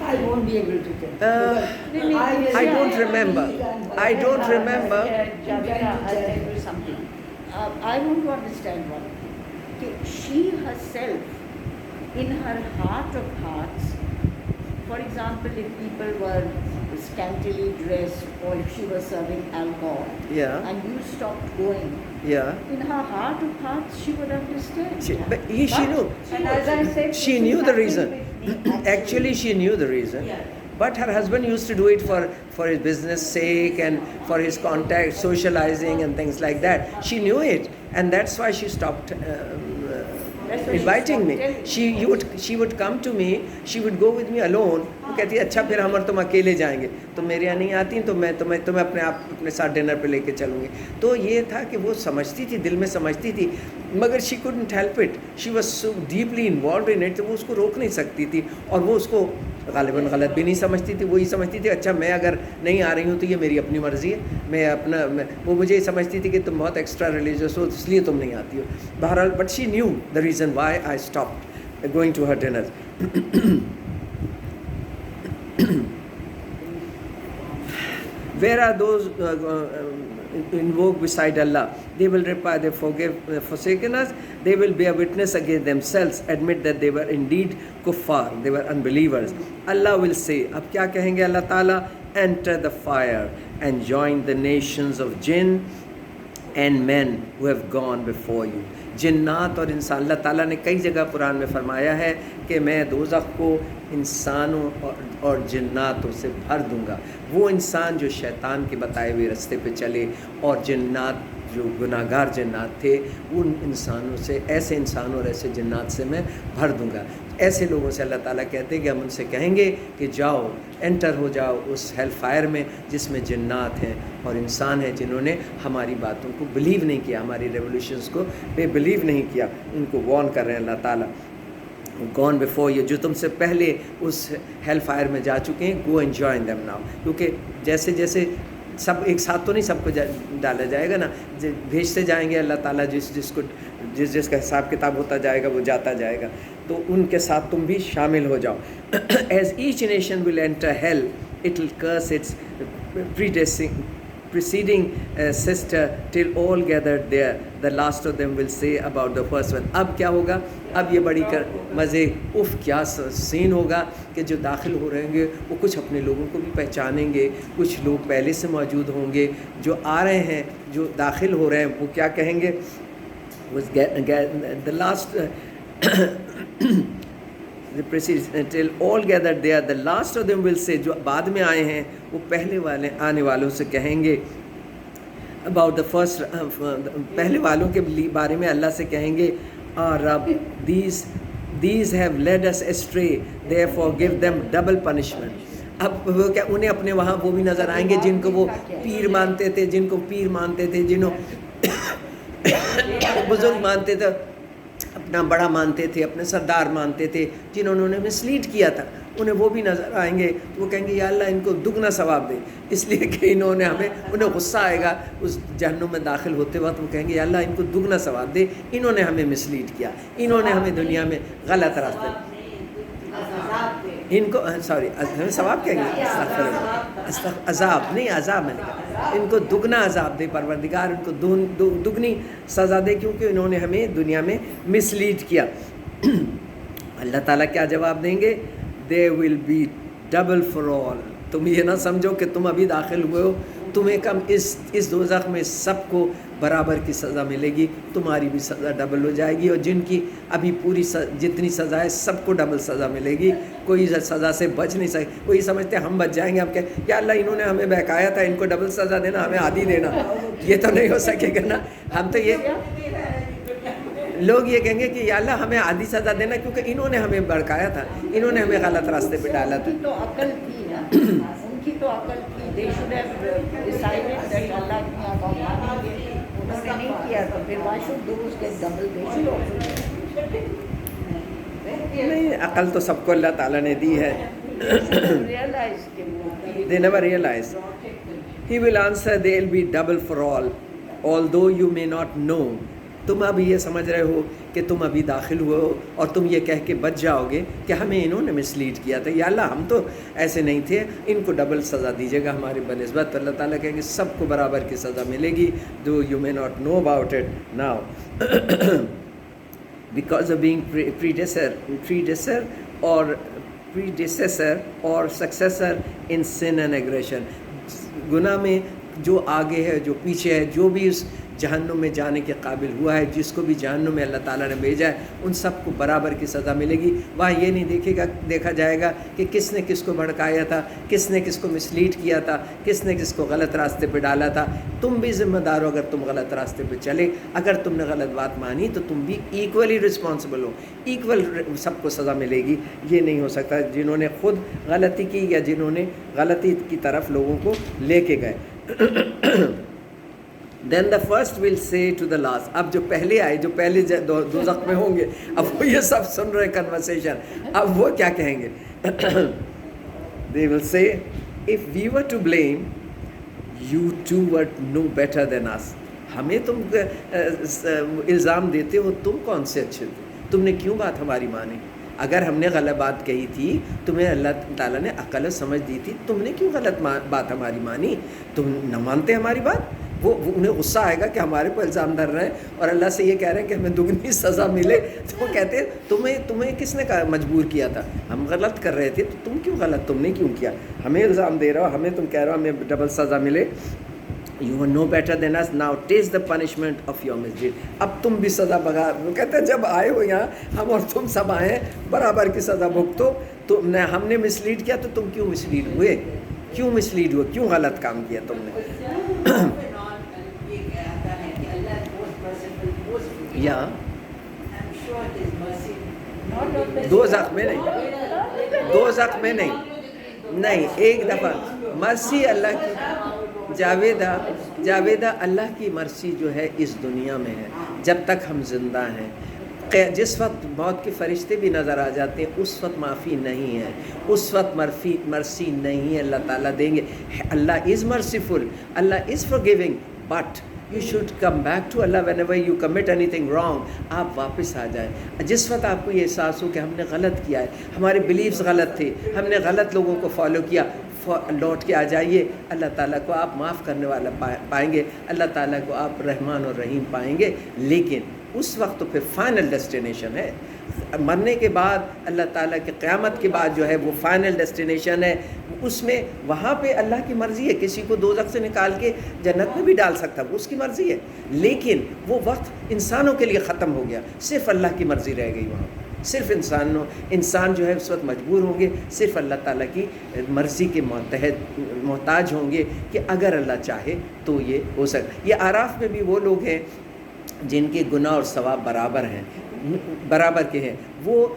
I won't be able to tell. I don't remember. Javera, I'll tell you something. I want to understand one thing. She herself, in her heart of hearts, for example, if people were scantily dressed or if she was serving alcohol, Yeah. and you stopped going, Yeah. in her heart of hearts, she would understand. She knew. And as I said, She this knew is the happening reason. with me, Actually, she knew the reason. Yeah. But her husband used to do it for his business sake and for his contact, socializing and things like that. She knew it, and that's why she stopped That's why she inviting me. stopped telling. She would come to me. She would go with me alone. وہ کہتی ہے اچھا پھر ہم اور تم اکیلے جائیں گے, تم میرے یہاں نہیں آتی تو میں تمہیں اپنے ساتھ ڈنر پہ لے کے چلوں گی. تو یہ تھا کہ وہ سمجھتی تھی, دل میں سمجھتی تھی مگر she couldn't help it. She was so deeply involved in it, وہ اس کو روک نہیں سکتی تھی. اور وہ اس کو غالباً غلط بھی نہیں سمجھتی تھی, وہی سمجھتی تھی اچھا میں اگر نہیں آ رہی ہوں تو یہ میری اپنی مرضی ہے, وہ مجھے سمجھتی تھی کہ تم بہت ایکسٹرا ریلیجیس ہو اس لیے تم نہیں آتی ہو. بہرحال but she knew the reason why I stopped going to her dinner. Where are those invoke beside Allah? They will reply, they forsaken us. They will bear witness against themselves, admit that they were indeed kuffar, they were unbelievers. Allah will say, اب کیا کہیں گے اللہ تعالیٰ, enter the fire and join the nations of jinn and men who have gone before you. جنات اور انسان, اللہ تعالیٰ نے کئی جگہ قرآن میں فرمایا ہے کہ میں دوزخ کو انسانوں اور جناتوں سے بھر دوں گا. وہ انسان جو شیطان کے بتائے ہوئے راستے پہ چلے اور جنات جو گناہ گار جنات تھے, ان انسانوں سے, ایسے انسانوں اور ایسے جنات سے میں بھر دوں گا. ایسے لوگوں سے اللہ تعالیٰ کہتے ہیں کہ ہم ان سے کہیں گے کہ جاؤ انٹر ہو جاؤ اس ہیل فائر میں جس میں جنات ہیں اور انسان ہیں جنہوں نے ہماری باتوں کو بلیو نہیں کیا, ہماری ریولیوشنز کو بلیو نہیں کیا. ان کو وارن کر رہے ہیں اللہ تعالیٰ, گون بفور یہ جو تم سے پہلے اس ہیل فائر میں جا چکے ہیں, go and join them now. کیونکہ جیسے جیسے سب ایک ساتھ تو نہیں سب کو ڈالا جائے گا نا, بھیجتے جائیں گے اللہ تعالیٰ, جس کا حساب کتاب ہوتا جائے گا وہ جاتا جائے گا, تو ان کے ساتھ تم بھی شامل ہو جاؤ. As each nation will enter hell it will curse its preceding sister till all gathered there. The last of them will say about the first one. اب کیا ہوگا, اب یہ بڑی مزے اف کیا سین ہوگا کہ جو داخل ہو رہیں گے وہ کچھ اپنے لوگوں کو بھی پہچانیں گے, کچھ لوگ پہلے سے موجود ہوں گے, جو آ رہے ہیں جو داخل ہو رہے ہیں وہ کیا کہیں گے, the last the preceding until all gathered there, the last of them will say, جو بعد میں آئے ہیں وہ پہلے والے آنے والوں سے کہیں گے, about the first پہلے والوں کے بارے میں اللہ سے کہیں گے, رب these these have led us astray, therefore give them double punishment. اب وہ کیا انہیں اپنے وہاں وہ بھی نظر آئیں گے جن کو وہ پیر مانتے تھے، جنہوں بزرگ مانتے تھے، اپنا بڑا مانتے تھے، اپنے سردار مانتے تھے، جنہوں نے مسلیڈ کیا تھا، انہیں وہ بھی نظر آئیں گے تو وہ کہیں گے یا اللہ ان کو دگنا ثواب دے، اس لیے کہ انہوں نے انہیں غصہ آئے گا اس جہنم میں داخل ہوتے وقت، وہ کہیں گے یا اللہ ان کو دگنا ثواب دے، انہوں نے ہمیں مسلیڈ کیا، انہوں نے ہمیں دنیا میں غلط راستے، ان کو سوری ثواب کہیں گے، عذاب نہیں، عذاب میں نے کہا، ان کو دگنا عذاب دے پروردگار، ان کو دگنی سزا دے کیونکہ انہوں نے ہمیں دنیا میں مسلیڈ کیا۔ اللہ تعالیٰ کیا جواب دیں گے؟ There will be double for all. تم یہ نہ سمجھو کہ تم ابھی داخل ہوئے ہو، تمہیں کم اس دوزخ میں سب کو برابر کی سزا ملے گی، تمہاری بھی سزا ڈبل ہو جائے گی، اور جن کی ابھی پوری جتنی سزا ہے سب کو ڈبل سزا ملے گی، کوئی سزا سے بچ نہیں سکے۔ وہی سمجھتے ہم بچ جائیں گے، ہم کہیں یا اللہ انہوں نے ہمیں بہکایا تھا، ان کو ڈبل سزا دینا، ہمیں آدھی دینا، یہ تو نہیں ہو سکے گا نا۔ ہم تو یہ لوگ یہ کہیں گے کہ یا اللہ ہمیں آدھی سزا دینا کیونکہ انہوں نے ہمیں بھڑکایا تھا، انہوں نے ہمیں غلط راستے پہ ڈالا تھا۔ ان کی تو عقل تھی نا، ان کی تو عقل تھی، they should have decided that اللہ کی آپ مانیں گے، انہوں نے نہیں کیا تو پھر why should those get double? They should also نہیں، عقل تو سب کو اللہ تعالیٰ نے دی ہے۔ realize کہ وہ They never realize. He will answer there will be double for all, although you may not know. تم اب یہ سمجھ رہے ہو کہ تم ابھی داخل ہوئے ہو اور تم یہ کہہ کے بچ جاؤ گے کہ ہمیں انہوں نے مسلیڈ کیا تھا، یا اللہ ہم تو ایسے نہیں تھے، ان کو ڈبل سزا دیجیے گا ہمارے بنسبت۔ تو اللہ تعالیٰ کہیں گے سب کو برابر کی سزا ملے گی، جو you may not know about it now because of being predecessor اور successor in sin and aggression. گناہ میں جو آگے ہے، جو پیچھے ہے، جو بھی اس جہنم میں جانے کے قابل ہوا ہے، جس کو بھی جہنم میں اللہ تعالیٰ نے بھیجا ہے، ان سب کو برابر کی سزا ملے گی۔ وہاں یہ نہیں دیکھا جائے گا کہ کس نے کس کو بھڑکایا تھا، کس نے کس کو مسلیڈ کیا تھا، کس نے کس کو غلط راستے پہ ڈالا تھا۔ تم بھی ذمہ دار ہو اگر تم غلط راستے پہ چلے، اگر تم نے غلط بات مانی تو تم بھی ایکولی رسپانسبل ہو، ایکول سب کو سزا ملے گی۔ یہ نہیں ہو سکتا جنہوں نے خود غلطی کی یا جنہوں نے غلطی کی طرف لوگوں کو لے کے گئے۔ Then the first will say to the last. اب جو پہلے آئے، جو پہلے دوزخ میں ہوں گے، اب وہ یہ سب سن رہے کنورسیشن، اب وہ کیا کہیں گے؟ They will say, if we were to blame, you too were no better than us. ہمیں تم الزام دیتے ہو، تم کون سے اچھے تھے، تم نے کیوں بات ہماری مانی؟ اگر ہم نے غلط بات کہی تھی، تمہیں اللہ تعالیٰ نے عقل و سمجھ دی تھی، تم نے کیوں غلط بات ہماری مانی؟ تم نہ مانتے ہماری بات؟ وہ انہیں غصہ آئے گا کہ ہمارے کو الزام دھر رہے ہیں اور اللہ سے یہ کہہ رہے ہیں کہ ہمیں دگنی سزا ملے، تو وہ کہتے ہیں تمہیں کس نے مجبور کیا تھا؟ ہم غلط کر رہے تھے تو تم کیوں غلط، تم نے کیوں کیا؟ ہمیں الزام دے رہا ہو، ہمیں تم کہہ رہے ہو ہمیں ڈبل سزا ملے۔ You are no better than us, now taste the punishment of your misdeed. اب تم بھی سزا بگا، وہ کہتے ہیں جب آئے ہو یہاں، ہم اور تم سب آئے ہیں، برابر کی سزا بھگتو۔ تو ہم نے مسلیڈ کیا تو تم کیوں مسلیڈ ہوئے، کیوں مسلیڈ ہوئے، کیوں غلط کام کیا تم نے؟ یا دوزخ میں نہیں، دوزخ میں نہیں، ایک دفعہ مرسی اللہ کی، جاویدہ اللہ کی مرسی جو ہے اس دنیا میں ہے جب تک ہم زندہ ہیں۔ جس وقت موت کے فرشتے بھی نظر آ جاتے ہیں اس وقت معافی نہیں ہے، اس وقت مرسی نہیں ہے، اللہ تعالیٰ دیں گے۔ Allah is merciful, Allah is forgiving, but you should come back to Allah whenever you commit anything wrong. آپ واپس آ جائیں جس وقت آپ کو یہ احساس ہو کہ ہم نے غلط کیا ہے، ہمارے بلیفز غلط تھے، ہم نے غلط لوگوں کو فالو کیا، لوٹ کے آ جائیے۔ اللہ تعالیٰ کو آپ معاف کرنے والا پائیں گے، اللہ تعالیٰ کو آپ رحمان اور رحیم پائیں گے۔ لیکن اس وقت تو پھر فائنل ڈیسٹینیشن ہے، مرنے کے بعد اللہ تعالیٰ کے قیامت کے بعد جو ہے وہ فائنل ڈیسٹینیشن ہے۔ اس میں وہاں پہ اللہ کی مرضی ہے، کسی کو دوزخ سے نکال کے جنت میں بھی ڈال سکتا ہے، وہ اس کی مرضی ہے۔ لیکن وہ وقت انسانوں کے لیے ختم ہو گیا، صرف اللہ کی مرضی رہ گئی وہاں، صرف انسان جو ہے اس وقت مجبور ہوں گے، صرف اللہ تعالیٰ کی مرضی کے محتاج ہوں گے کہ اگر اللہ چاہے تو یہ ہو سکتا۔ یہ اعراف میں بھی وہ لوگ ہیں جن کے گناہ اور ثواب برابر کے ہیں، وہ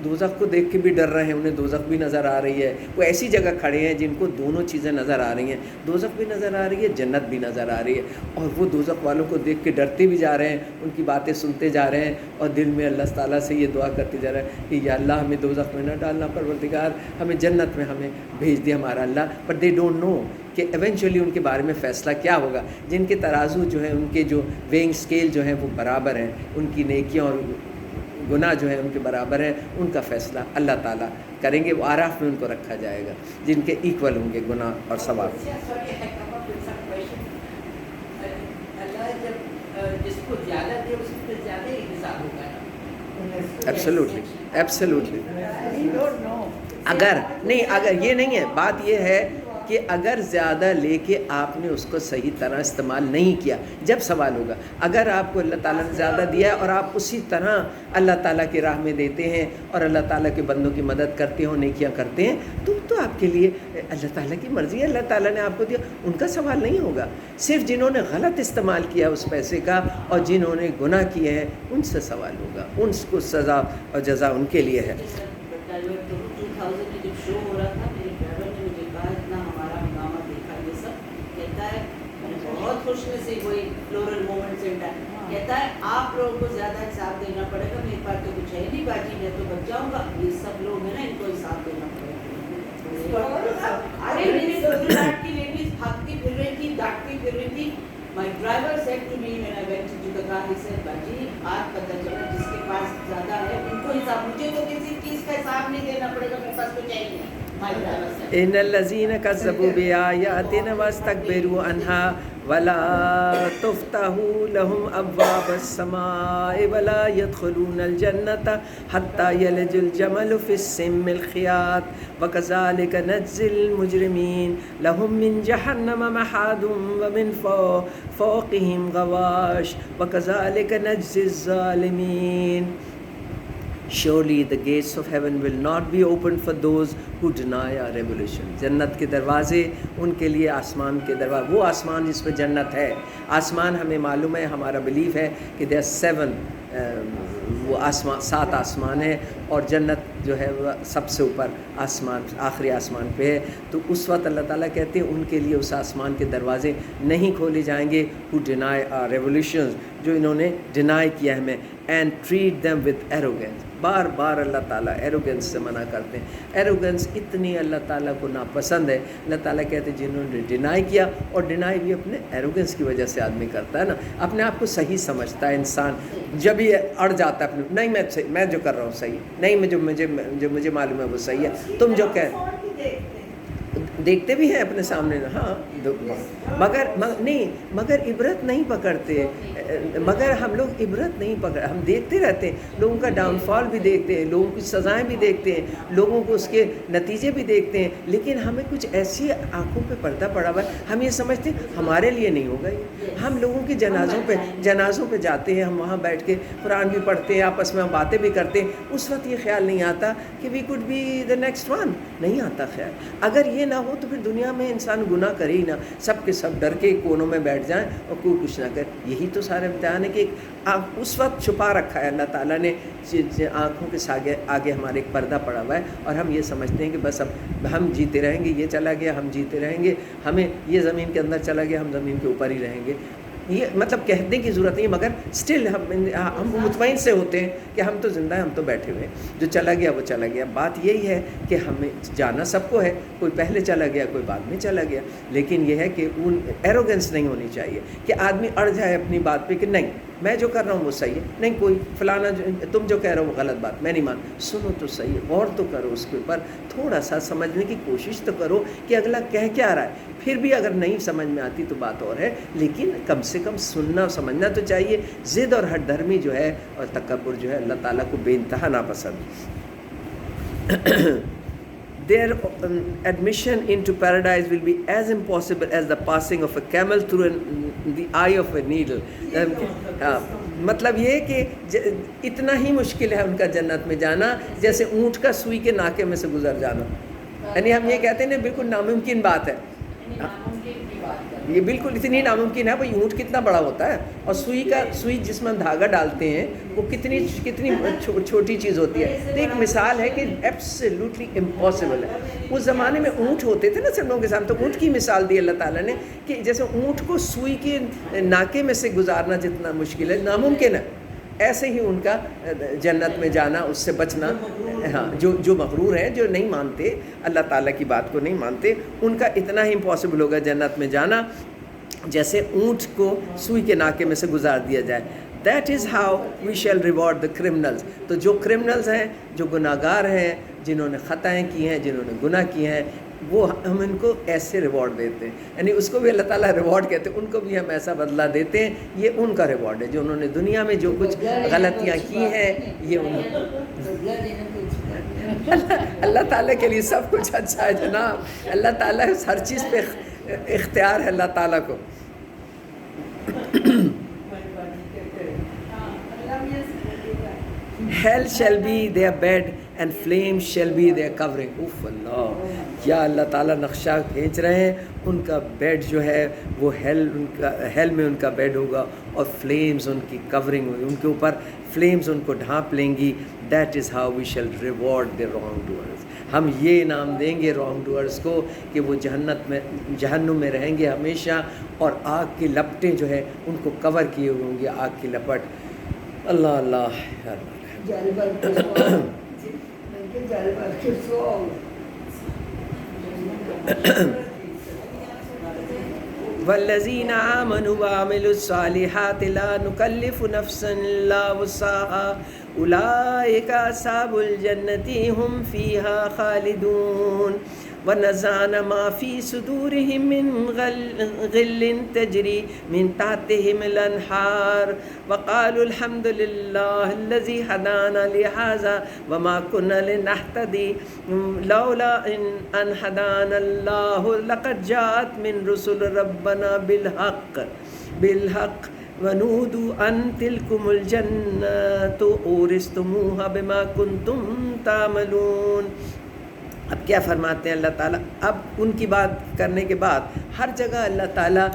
دوزخ کو دیکھ کے بھی ڈر رہے ہیں, انہیں دوزخ بھی نظر آ رہی ہے. وہ ایسی جگہ کھڑے ہیں جن کو دونوں چیزیں نظر آ رہی ہیں, دوزخ بھی نظر آ رہی ہے, جنت بھی نظر آ رہی ہے, اور وہ دوزخ والوں کو دیکھ کے ڈرتے بھی جا رہے ہیں, ان کی باتیں سنتے جا رہے ہیں, اور دل میں اللہ تعالیٰ سے یہ دعا کرتے جا رہے ہیں کہ یا اللہ ہمیں دوزخ میں نہ ڈالنا, پروردگار ہمیں جنت میں ہمیں بھیج دے ہمارا اللہ. بٹ دے ڈونٹ نو کہ ایونچولی ان کے بارے میں فیصلہ کیا ہوگا. جن کے ترازو جو ہیں, ان کے جو ویئنگ اسکیل جو ہیں وہ برابر ہیں, ان کی نیکیاں اور گناہ جو ہیں ان کے برابر ہیں, ان کا فیصلہ اللہ تعالیٰ کریں گے. وہ آراف میں ان کو رکھا جائے گا جن کے ایکول ہوں گے گناہ اور ثواب. اللہ جب جس کو زیادہ دے اس پہ زیادہ ہی حساب ہوگا. Absolutely, absolutely. I don't know. اگر نہیں, اگر یہ نہیں ہے, بات یہ ہے کہ اگر زیادہ لے کے آپ نے اس کو صحیح طرح استعمال نہیں کیا, جب سوال ہوگا. اگر آپ کو اللہ تعالیٰ نے زیادہ دیا ہے اور آپ اسی طرح اللہ تعالیٰ کی راہ میں دیتے ہیں اور اللہ تعالیٰ کے بندوں کی مدد کرتے ہو, نیکیاں کرتے ہیں, تو آپ کے لیے اللہ تعالیٰ کی مرضی ہے, اللہ تعالیٰ نے آپ کو دیا, ان کا سوال نہیں ہوگا. صرف جنہوں نے غلط استعمال کیا اس پیسے کا اور جنہوں نے گناہ کیے ہیں ان سے سوال ہوگا, ان کو سزا اور جزا ان کے لیے ہے. 2000 میں جب شو ہو رہا تھا, میرے ڈرائیور نے مجھے کہا اتنا ہمارا ہنگامہ دیکھا یہ سب, کہتا ہے بہت خوش نصیب ہوئی فلورل مومنٹ سینٹر, کہتا ہے آپ لوگوں کو زیادہ حساب دینا پڑے گا, میرے پاس تو کچھ ہے نہیں باجی, میں تو بچ جاؤں گا, یہ سب لوگ ہیں نا ان کو حساب دینا پڑے گا. ارے میری گجرات کی لیڈیز بھاگتی پھر رہی تھی, ڈانٹتی پھر رہی تھی. My driver said to me when I went into the car, he said, باجی آج پتہ چلا جس کے پاس زیادہ ہے ان کو حساب, مجھے تو کسی چیز کا حساب نہیں دینا پڑے گا, میرے پاس کچھ ہے نہیں. ان الذين كذبوا بآياتنا واستكبروا عنها ولا تفتح لهم ابواب السماء ولا يدخلون الجنة حتى يلج الجمل في السم الخياط وكذلك نجزي المجرمين لهم من جهنم مهاد ومن فوقهم غواش وكذلك نجزي الظالمين. Surely the gates of heaven will not be opened for those who deny our revelation. جنت کے دروازے ان کے لیے آسمان کے دروازے, وہ آسمان جس پہ جنت ہے. آسمان ہمیں معلوم ہے, ہمارا بلیف ہے کہ there are 7 وہ آسمان, 7 آسمان ہیں, اور جنت جو ہے وہ سب سے اوپر آسمان, آخری آسمان پہ ہے. تو اس وقت اللہ تعالیٰ کہتے ہیں ان کے لیے اس آسمان کے دروازے نہیں کھولے جائیں گے who deny our revelations, جو انہوں نے ڈینائی کیا ہمیں, and treat them with arrogance. بار بار اللہ تعالیٰ ایروگنس سے منع کرتے ہیں. ایروگنس اتنی اللہ تعالیٰ کو ناپسند ہے. اللہ تعالیٰ کہتے ہیں جنہوں نے ڈینائی کیا, اور ڈینائی بھی اپنے ایروگنس کی وجہ سے آدمی کرتا ہے نا, اپنے آپ کو صحیح سمجھتا ہے انسان. جب یہ اڑ جاتا ہے اپنے, نہیں میں جو کر رہا ہوں صحیح نہیں, جو مجھے معلوم ہے وہ صحیح ہے, تم جو دیکھتے بھی ہیں اپنے سامنے نا, ہاں, مگر عبرت نہیں پکڑتے. مگر ہم لوگ عبرت نہیں پکڑ, ہم دیکھتے رہتے ہیں, لوگوں کا ڈاؤن فال بھی دیکھتے ہیں, لوگوں کی سزائیں بھی دیکھتے ہیں, لوگوں کو اس کے نتیجے بھی دیکھتے ہیں, لیکن ہمیں کچھ ایسی آنکھوں پہ پردہ پڑا ہوا ہے, ہم یہ سمجھتے ہیں ہمارے لیے نہیں ہوگا یہ. ہم لوگوں کے جنازوں پہ جاتے ہیں, ہم وہاں بیٹھ کے قرآن بھی پڑھتے ہیں, آپس میں ہم باتیں بھی کرتے ہیں, اس وقت یہ خیال نہیں آتا کہ we could be the next one, نہیں آتا خیال. اگر یہ نہ ہو تو پھر دنیا میں انسان گناہ کرے ہی نہ, سب کے سب ڈر کے کونوں میں بیٹھ جائیں اور کوئی کچھ نہ کرے. یہی تو سارے امتحان ہے کہ اس وقت چھپا رکھا ہے اللہ تعالیٰ نے, آنکھوں کے آگے ہمارے ایک پردہ پڑا ہوا ہے, اور ہم یہ سمجھتے ہیں کہ بس اب ہم جیتے رہیں گے, یہ چلا گیا ہم جیتے رہیں گے, ہمیں یہ زمین کے اندر چلا گیا ہم زمین کے اوپر ہی رہیں گے. یہ مطلب کہنے کی ضرورت نہیں, مگر اسٹل ہم مطمئن سے ہوتے ہیں کہ ہم تو زندہ ہیں, ہم تو بیٹھے ہوئے ہیں, جو چلا گیا وہ چلا گیا. بات یہی ہے کہ ہمیں جانا سب کو ہے, کوئی پہلے چلا گیا کوئی بعد میں چلا گیا, لیکن یہ ہے کہ ان ایروگنس نہیں ہونی چاہیے کہ آدمی اڑ جائے اپنی بات پہ کہ نہیں میں جو کر رہا ہوں وہ صحیح ہے, نہیں کوئی فلانا تم جو کہہ رہے ہو وہ غلط بات, میں نہیں مان. سنو تو صحیح, غور تو کرو اس کے اوپر, تھوڑا سا سمجھنے کی کوشش تو کرو کہ اگلا کہہ کیا رہا ہے. پھر بھی اگر نہیں سمجھ میں آتی تو بات اور ہے, لیکن کم سے کم سننا سمجھنا تو چاہیے. ضد اور ہٹ دھرمی جو ہے اور تکبر جو ہے اللہ تعالیٰ کو بے انتہا ناپسند. Their admission into paradise will be as impossible as the passing of a camel through the eye of a needle. مطلب یہ کہ اتنا ہی مشکل ہے ان کا جنت میں جانا جیسے اونٹ کا سوئی کے ناکے میں سے گزر جانا. یعنی ہم یہ کہتے ہیں نا بالکل ناممکن بات ہے. یہ بالکل اتنی ناممکن ہے. بھائی اونٹ کتنا بڑا ہوتا ہے, اور سوئی جس میں ہم دھاگا ڈالتے ہیں وہ کتنی چھوٹی چیز ہوتی ہے. تو ایک مثال ہے کہ ایبسلیوٹلی امپاسبل ہے. اس زمانے میں اونٹ ہوتے تھے نا سرنوں کے سامنے, تو اونٹ کی مثال دی اللہ تعالیٰ نے کہ جیسے اونٹ کو سوئی کے ناکے میں سے گزارنا جتنا مشکل ہے, ناممکن ہے, ایسے ہی ان کا جنت میں جانا, اس سے بچنا. ہاں, جو مغرور ہیں, جو نہیں مانتے اللہ تعالیٰ کی بات کو نہیں مانتے, ان کا اتنا ہی امپاسبل ہوگا جنت میں جانا جیسے اونٹ کو سوئی کے ناکے میں سے گزار دیا جائے. That is how we shall reward the criminals. تو جو کرمنلز ہیں, جو گناہ گار ہیں, جنہوں نے خطائیں کی ہیں, جنہوں نے گناہ کیے ہیں, وہ ہم ان کو ایسے ریوارڈ دیتے ہیں. یعنی اس کو بھی اللہ تعالیٰ ریوارڈ کہتے ہیں, ان کو بھی ہم ایسا بدلہ دیتے ہیں. یہ ان کا ریوارڈ ہے جو انہوں نے دنیا میں جو کچھ غلطیاں کی ہیں. یہ اللہ تعالیٰ کے لیے سب کچھ اچھا ہے جناب. اللہ تعالیٰ ہر چیز پہ اختیار ہے اللہ تعالیٰ کو. Hell shall be their bed and flame shall be their covering. اوف اللہ, کیا اللہ تعالیٰ نقشہ کھینچ رہے ہیں. ان کا بیڈ جو ہے وہ ہیل میں ان کا بیڈ ہوگا, اور فلیمز ان کی کورنگ ہوگی, ان کے اوپر فلیمز ان کو ڈھانپ لیں گی. That is how we shall reward the wrongdoers. ہم یہ انعام دیں گے رانگ ڈوئرز کو کہ وہ جہنم میں رہیں گے ہمیشہ, اور آگ کی لپٹیں جو ہے ان کو کور کیے ہوئے ہوں گے, آگ کی لپٹ. اللہ اللہ والذین آمنوا وعملوا الصالحات لا نکلف نفسا الا وسعها اولئک اصحاب الجنۃ هم فیها خالدون. ونزعنا ما في صدورهم من غل تجري من تحتهم الأنهار وقالوا الحمد لله الذي هدانا لهذا وما كنا لنهتدي لولا أن هدانا الله لقد جاءت من رسل ربنا بالحق ونودوا أن تلكم الجنة أورثتموها بما كنتم تعملون. اب کیا فرماتے ہیں اللہ تعالیٰ؟ اب ان کی بات کرنے کے بعد ہر جگہ اللہ تعالیٰ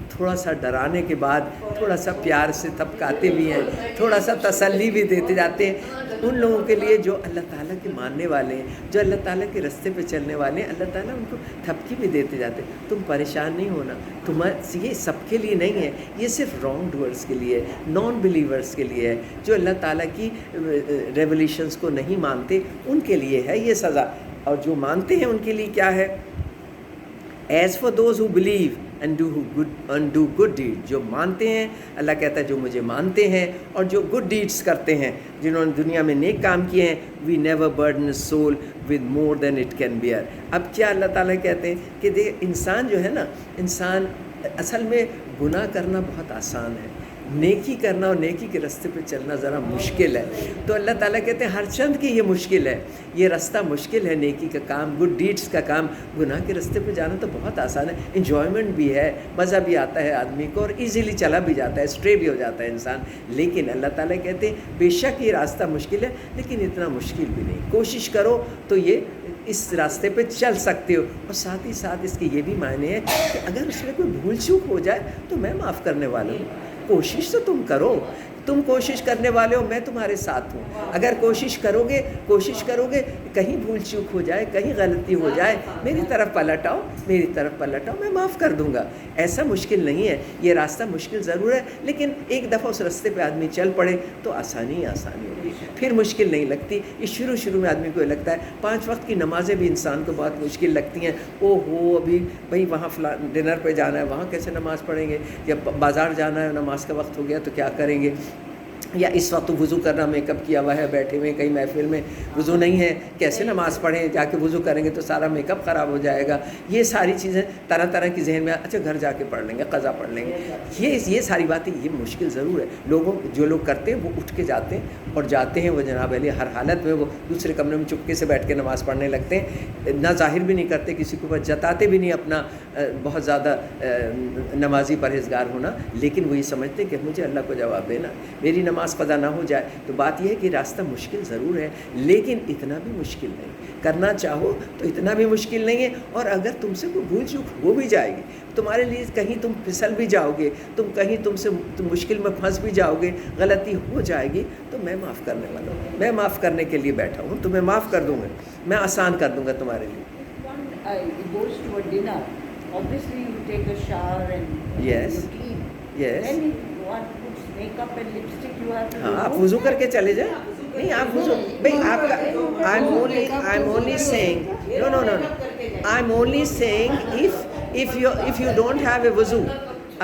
تھوڑا سا ڈرانے کے بعد تھوڑا سا پیار سے تھپکاتے بھی ہیں, تھوڑا سا تسلی بھی دیتے جاتے ہیں ان لوگوں کے لیے جو اللہ تعالیٰ کے ماننے والے ہیں, جو اللہ تعالیٰ کے رستے پہ چلنے والے ہیں. اللہ تعالیٰ ان کو تھپکی بھی دیتے جاتے ہیں, تم پریشان نہیں ہونا, یہ سب کے لیے نہیں ہے, یہ صرف رانگ ڈوئرس کے لیے, نان بلیورس کے لیے ہے, جو اللہ تعالیٰ کی ریولیشنس کو نہیں مانتے ان کے لیے ہے یہ سزا. اور جو مانتے ہیں ان کے لیے کیا ہے؟ As far those who believe and do good deed. جو مانتے ہیں, اللہ کہتا ہے جو مجھے مانتے ہیں اور جو گڈ ڈیڈس کرتے ہیں, جنہوں نے دنیا میں نیک کام کیے ہیں, we never burden soul with more than it can bear. اب کیا اللہ تعالیٰ کہتے ہیں کہ دیکھ انسان جو ہے نا, انسان اصل میں گناہ کرنا بہت آسان ہے, نیکی کرنا اور نیکی کے راستے پہ چلنا ذرا مشکل ہے. تو اللہ تعالیٰ کہتے ہیں ہر چند کی یہ مشکل ہے, یہ راستہ مشکل ہے نیکی کا کام, گڈ ڈیڈس کا کام. گناہ کے راستے پہ جانا تو بہت آسان ہے, انجوائمنٹ بھی ہے, مزہ بھی آتا ہے آدمی کو, اور ایزیلی چلا بھی جاتا ہے, اسٹرے بھی ہو جاتا ہے انسان. لیکن اللہ تعالیٰ کہتے ہیں بے شک یہ راستہ مشکل ہے, لیکن اتنا مشکل بھی نہیں. کوشش کرو تو یہ اس راستے پہ چل سکتے ہو. اور ساتھ ہی ساتھ اس کے یہ بھی معنی ہے کہ اگر اس میں کوئی بھول چوک ہو جائے تو میں معاف کرنے والا ہوں. کوشش تو تم کرو, تم کوشش کرنے والے ہو, میں تمہارے ساتھ ہوں. اگر کوشش کرو گے کہیں بھول چوک ہو جائے, کہیں غلطی ہو جائے, میری طرف پلٹ آؤ, میں معاف کر دوں گا. ایسا مشکل نہیں ہے, یہ راستہ مشکل ضرور ہے, لیکن ایک دفعہ اس راستے پہ آدمی چل پڑے تو آسانی ہوگی, پھر مشکل نہیں لگتی. یہ شروع میں آدمی کو لگتا ہے 5 وقت کی نمازیں بھی انسان کو بہت مشکل لگتی ہیں. ابھی بھائی وہاں ڈنر پہ جانا ہے, وہاں کیسے نماز پڑھیں گے, یا بازار جانا ہے, نماز کا وقت ہو گیا تو کیا کریں گے, یا اس وقت وضو کرنا, میک اپ کیا ہوا ہے, بیٹھے ہوئے کہیں محفل میں, وضو نہیں ہے, کیسے نماز پڑھیں, جا کے وضو کریں گے تو سارا میک اپ خراب ہو جائے گا. یہ ساری چیزیں طرح کی ذہن میں, اچھا گھر جا کے پڑھ لیں گے, قضا پڑھ لیں گے. یہ ساری باتیں یہ مشکل ضرور ہے. جو لوگ کرتے ہیں وہ اٹھ کے جاتے ہیں, اور جاتے ہیں وہ جناب علی ہر حالت میں وہ دوسرے کمرے میں چپکے سے بیٹھ کے نماز پڑھنے لگتے ہیں, نہ ظاہر بھی نہیں کرتے کسی کو, بس جتاتے بھی نہیں اپنا بہت زیادہ نمازی پرہیزگار ہونا, لیکن وہ یہ سمجھتے کہ مجھے اللہ کو جواب دینا, میری نماز قضا نہ ہو جائے. تو بات یہ ہے کہ راستہ مشکل ضرور ہے لیکن اتنا بھی مشکل نہیں. کرنا چاہو تو اتنا بھی مشکل نہیں ہے. اور اگر تم سے کوئی بھول چوک ہو بھی جائے گی, تمہارے لیے کہیں تم پھسل بھی جاؤ گے, تم تم مشکل میں پھنس بھی جاؤ گے, غلطی ہو جائے گی, تو میں معاف کرنے والا ہوں. میں معاف کرنے کے لیے بیٹھا ہوں, تمہیں معاف کر دوں گا, میں آسان کر دوں گا تمہارے لیے. Goes to a dinner, obviously you take a shower and Yes. you clean. Yes. Then if one puts makeup and lipstick, you have to ہاں, آپ remove وضو کر that. کے چلے جائیں. نہیں, آپ وضو بھائی آپ کا I'm only saying no I'm only saying if you don't have a وضو,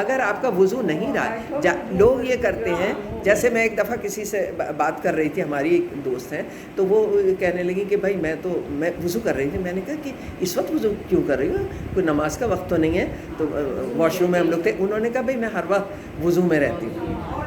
اگر آپ کا وضو نہیں رہا. لوگ یہ کرتے ہیں, جیسے میں ایک دفعہ کسی سے بات کر رہی تھی, ہماری ایک دوست ہیں, تو وہ کہنے لگی کہ بھائی میں وضو کر رہی تھی. میں نے کہا کہ اس وقت وضو کیوں کر رہی ہو, کوئی نماز کا وقت تو نہیں ہے. تو واش روم میں ہم لوگ تھے, انہوں نے کہا بھائی میں ہر وقت وضو میں رہتی ہوں.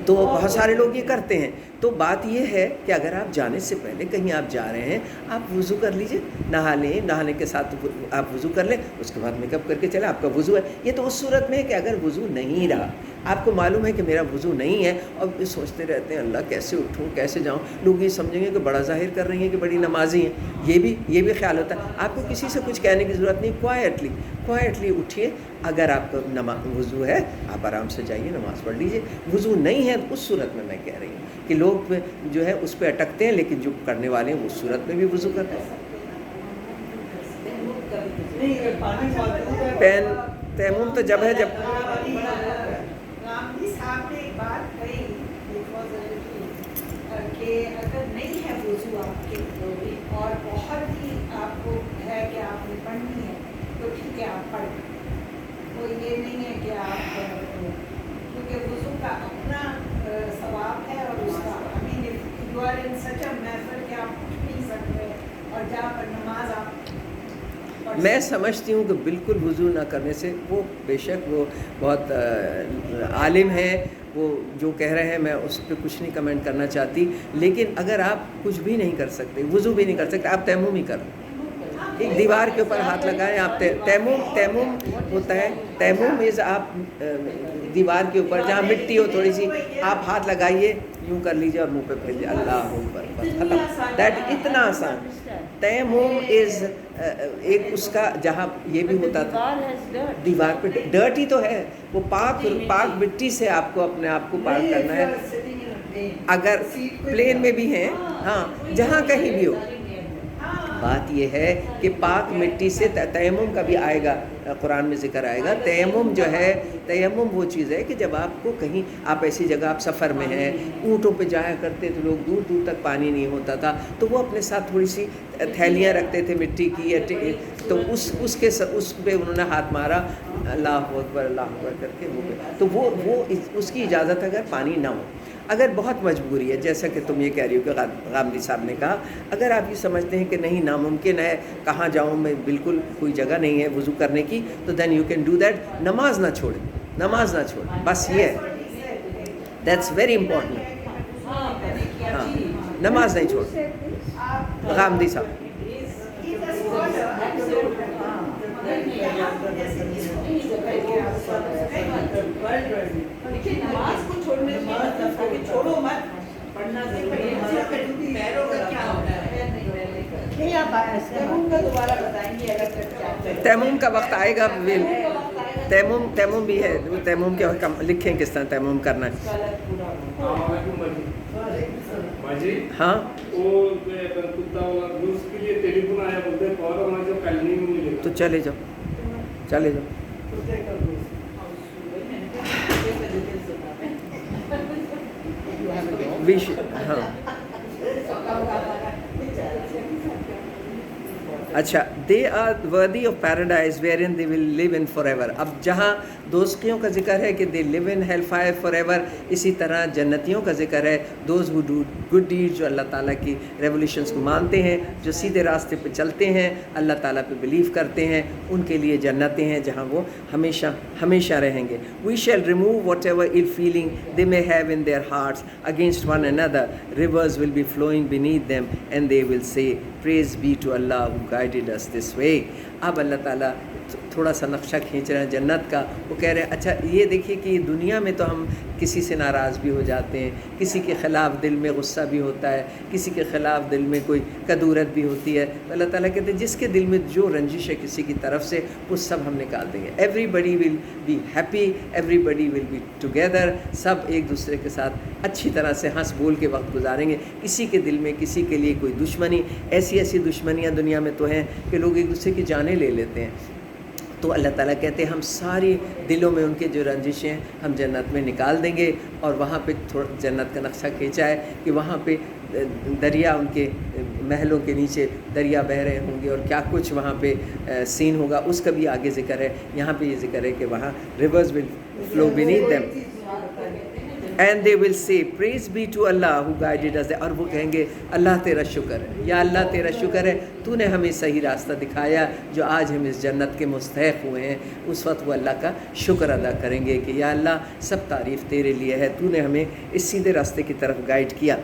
تو بہت سارے لوگ یہ کرتے ہیں. تو بات یہ ہے کہ اگر آپ جانے سے پہلے کہیں آپ جا رہے ہیں, آپ وضو کر لیجئے, نہا لیں, نہانے کے ساتھ آپ وضو کر لیں, اس کے بعد میک اپ کر کے چلیں, آپ کا وضو ہے. یہ تو اس صورت میں ہے کہ اگر وضو نہیں رہا, آپ کو معلوم ہے کہ میرا وضو نہیں ہے, اور سوچتے رہتے ہیں اللہ کیسے اٹھوں, کیسے جاؤں, لوگ یہ سمجھیں گے کہ بڑا ظاہر کر رہی ہیں کہ بڑی نمازی ہیں. یہ بھی خیال ہوتا ہے. آپ کو کسی سے کچھ کہنے کی ضرورت نہیں, کوائٹلی اٹھیے. اگر آپ کا وضو ہے, آپ آرام سے جائیے, نماز پڑھ لیجیے. وضو نہیں ہے تو اس صورت میں کہہ رہی ہوں کہ لوگ جو ہے اس پہ اٹکتے ہیں, لیکن جو کرنے والے ہیں وہ اس صورت میں بھی وضو کرتے ہیں. تیمم تو جب ہے جب صاحب نے ایک بات کہی کہ اگر نہیں ہے وضو آپ کے اور بہت ہی آپ کو ہے کہ آپ نے پڑھنی ہے تو ٹھیک ہے آپ پڑھ لیں. وہ یہ نہیں ہے کہ آپ, کیونکہ وضو کا اپنا ثواب ہے اور اس کا یو آر ان سچ اے محفل کہ آپ اٹھ نہیں سکتے اور جا پر نماز آپ. میں سمجھتی ہوں کہ بالکل وضو نہ کرنے سے, وہ بے شک وہ بہت عالم ہیں, وہ جو کہہ رہے ہیں میں اس پہ کچھ نہیں کمنٹ کرنا چاہتی. لیکن اگر آپ کچھ بھی نہیں کر سکتے, وضو بھی نہیں کر سکتے, آپ تیمم ہی کریں. ایک دیوار کے اوپر ہاتھ لگائیں. آپ تیمم ہوتا ہے, تیمم از آپ دیوار کے اوپر جہاں مٹی ہو تھوڑی سی, آپ ہاتھ لگائیے, یوں کر لیجیے اور منہ پہ پھیر لیجیے, اللہ اکبر, بس ختم. دیٹ اتنا آسان. تیمم از ایک اس کا, جہاں یہ بھی ہوتا تھا دیوار پہ ڈرٹ ہی تو ہے, وہ پاک مٹی سے آپ کو اپنے آپ کو پاک کرنا ہے. اگر پلین میں بھی ہیں, ہاں جہاں کہیں بھی ہو, بات یہ ہے کہ پاک مٹی سے تیمم کا بھی آئے گا, قرآن میں ذکر آئے گا. تیمم جو ہے, تیمم وہ چیز ہے کہ جب آپ کو کہیں, آپ ایسی جگہ, آپ سفر میں ہیں, اونٹوں پہ جایا کرتے تو لوگ دور دور تک پانی نہیں ہوتا تھا, تو وہ اپنے ساتھ تھوڑی سی تھیلیاں رکھتے تھے مٹی کی, تو اس پہ انہوں نے ہاتھ مارا, اللہ اکبر کر کے, تو وہ اس کی اجازت ہے اگر پانی نہ ہو. اگر بہت مجبوری ہے, جیسا کہ تم یہ کہہ رہی ہو کہ غامدی صاحب نے کہا, اگر آپ یہ سمجھتے ہیں کہ نہیں ناممکن ہے, کہاں جاؤں میں, بالکل کوئی جگہ نہیں ہے وضو کرنے کی, تو then you can do that. نماز نہ چھوڑیں, بس یہ ہے, دیٹس ویری امپورٹنٹ. ہاں, نماز نہیں چھوڑیں. غامدی صاحب نماز کو چھوڑنے کا مطلب ہے کہ چھوڑو مت, پڑھنا پیروں کا کیا ہوتا ہے. نہیں آپ تیمم کا دوبارہ بتائیں گے اگر تیمم کا وقت آئے گا. تیمم بھی ہے, تیمم کے لکھیں کس طرح تیمم کرنا ہے. ہاں تو چلے جاؤ. ہاں اچھا, they are worthy of paradise wherein they will live in forever. اب جہاں دوزخیوں کا ذکر ہے کہ they live in hell fire forever, اسی طرح جنتیوں کا ذکر ہے, those who do good deed, جو اللہ تعالیٰ کی ریولیوشنس کو مانتے ہیں, جو سیدھے راستے پہ چلتے ہیں, اللہ تعالیٰ پہ بلیو کرتے ہیں, ان کے لیے جنتیں ہیں جہاں وہ ہمیشہ رہیں گے. We shall remove whatever ill feeling they may have in their hearts against one another. Rivers will be flowing beneath them and they will say praise be to Allah who guided us this way. اب اللہ تعالیٰ تھوڑا سا نقشہ کھینچ رہے ہیں جنت کا. وہ کہہ رہے ہیں اچھا یہ دیکھیے کہ دنیا میں تو ہم کسی سے ناراض بھی ہو جاتے ہیں, کسی کے خلاف دل میں غصہ بھی ہوتا ہے, کسی کے خلاف دل میں کوئی کدورت بھی ہوتی ہے. تو اللہ تعالیٰ کہتے ہیں جس کے دل میں جو رنجش ہے کسی کی طرف سے وہ سب ہم نکال دیں گے. Everybody will be happy, everybody will be together. سب ایک دوسرے کے ساتھ اچھی طرح سے ہنس بول کے وقت گزاریں گے. کسی کے دل میں کسی کے لیے کوئی دشمنی, ایسی دشمنیاں دنیا میں تو ہیں کہ لوگ ایک دوسرے کی جانیں لے لیتے ہیں. تو اللہ تعالیٰ کہتے ہیں ہم ساری دلوں میں ان کے جو رنجشیں ہیں ہم جنت میں نکال دیں گے. اور وہاں پہ تھوڑا جنت کا نقشہ کھینچا ہے کہ وہاں پہ دریا, ان کے محلوں کے نیچے دریا بہہ رہے ہوں گے اور کیا کچھ وہاں پہ سین ہوگا, اس کا بھی آگے ذکر ہے. یہاں پہ یہ ذکر ہے کہ وہاں rivers will flow beneath them and they will say praise be to Allah who guided us. اور وہ کہیں گے اللہ تیرا شکر ہے, یا اللہ تیرا شکر ہے, تو نے ہمیں صحیح راستہ دکھایا جو آج ہم اس جنت کے مستحق ہوئے ہیں. اس وقت وہ اللہ کا شکر ادا کریں گے کہ یا اللہ سب تعریف تیرے لیے ہے, تو نے ہمیں اس سیدھے راستے کی طرف گائیڈ کیا.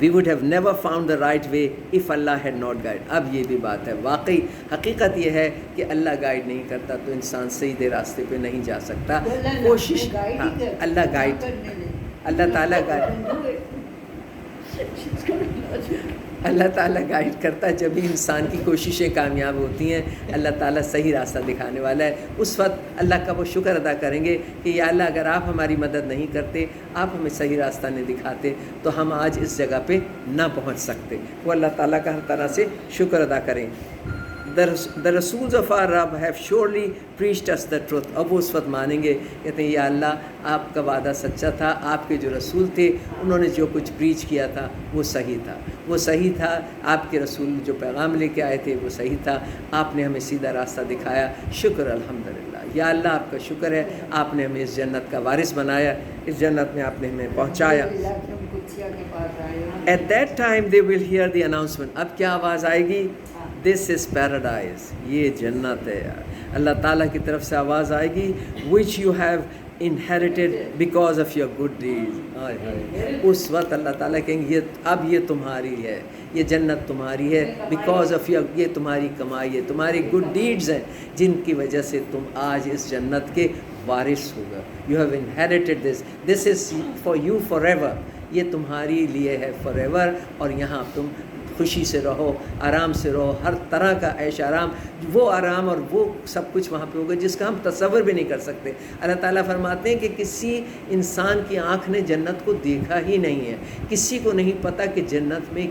We would have never found the right way if Allah had not guided. اب یہ بھی بات ہے, واقعی حقیقت یہ ہے کہ اللہ گائیڈ نہیں کرتا تو انسان سیدھے راستے پہ نہیں جا سکتا. کوشش, ہاں اللہ گائیڈ, اللہ تعالیٰ اللہ تعالیٰ گائیڈ کرتا ہے. جب بھی انسان کی کوششیں کامیاب ہوتی ہیں اللہ تعالیٰ صحیح راستہ دکھانے والا ہے. اس وقت اللہ کا وہ شکر ادا کریں گے کہ یا اللہ اگر آپ ہماری مدد نہیں کرتے, آپ ہمیں صحیح راستہ نہیں دکھاتے تو ہم آج اس جگہ پہ نہ پہنچ سکتے. وہ اللہ تعالیٰ کا ہر طرح سے شکر ادا کریں. The Rasuls of our Rabb have surely preached us the truth. اب وہ اس وقت مانیں گے, کہتے ہیں یا اللہ آپ کا وعدہ سچا تھا, آپ کے جو رسول تھے انہوں نے جو کچھ پریچ کیا تھا وہ صحیح تھا, وہ صحیح تھا. آپ کے رسول جو پیغام لے کے آئے تھے وہ صحیح تھا, آپ نے ہمیں سیدھا راستہ دکھایا. شکر الحمدللہ, یا اللہ آپ کا شکر ہے, آپ نے ہمیں اس جنت کا وارث بنایا, اس جنت میں آپ نے ہمیں پہنچایا. At that time they will hear the announcement. اب کیا آواز آئے گی؟ This is paradise. یہ جنت ہے یار. اللہ تعالیٰ کی طرف سے آواز آئے گی which you have inherited because of your good deeds. اس وقت اللہ تعالیٰ کہیں گے اب یہ تمہاری ہے, یہ جنت تمہاری ہے because of your, یہ تمہاری کمائی ہے, تمہاری good deeds ہیں جن کی وجہ سے تم آج اس جنت کے وارث ہو گئے. You have inherited this. This is for you forever. یہ تمہاری لیے ہے forever. اور یہاں تم خوشی سے رہو, آرام سے رہو, ہر طرح کا عیش آرام, وہ آرام اور وہ سب کچھ وہاں پہ ہوگا جس کا ہم تصور بھی نہیں کر سکتے. اللہ تعالیٰ فرماتے ہیں کہ کسی انسان کی آنکھ نے جنت کو دیکھا ہی نہیں ہے, کسی کو نہیں پتہ کہ جنت میں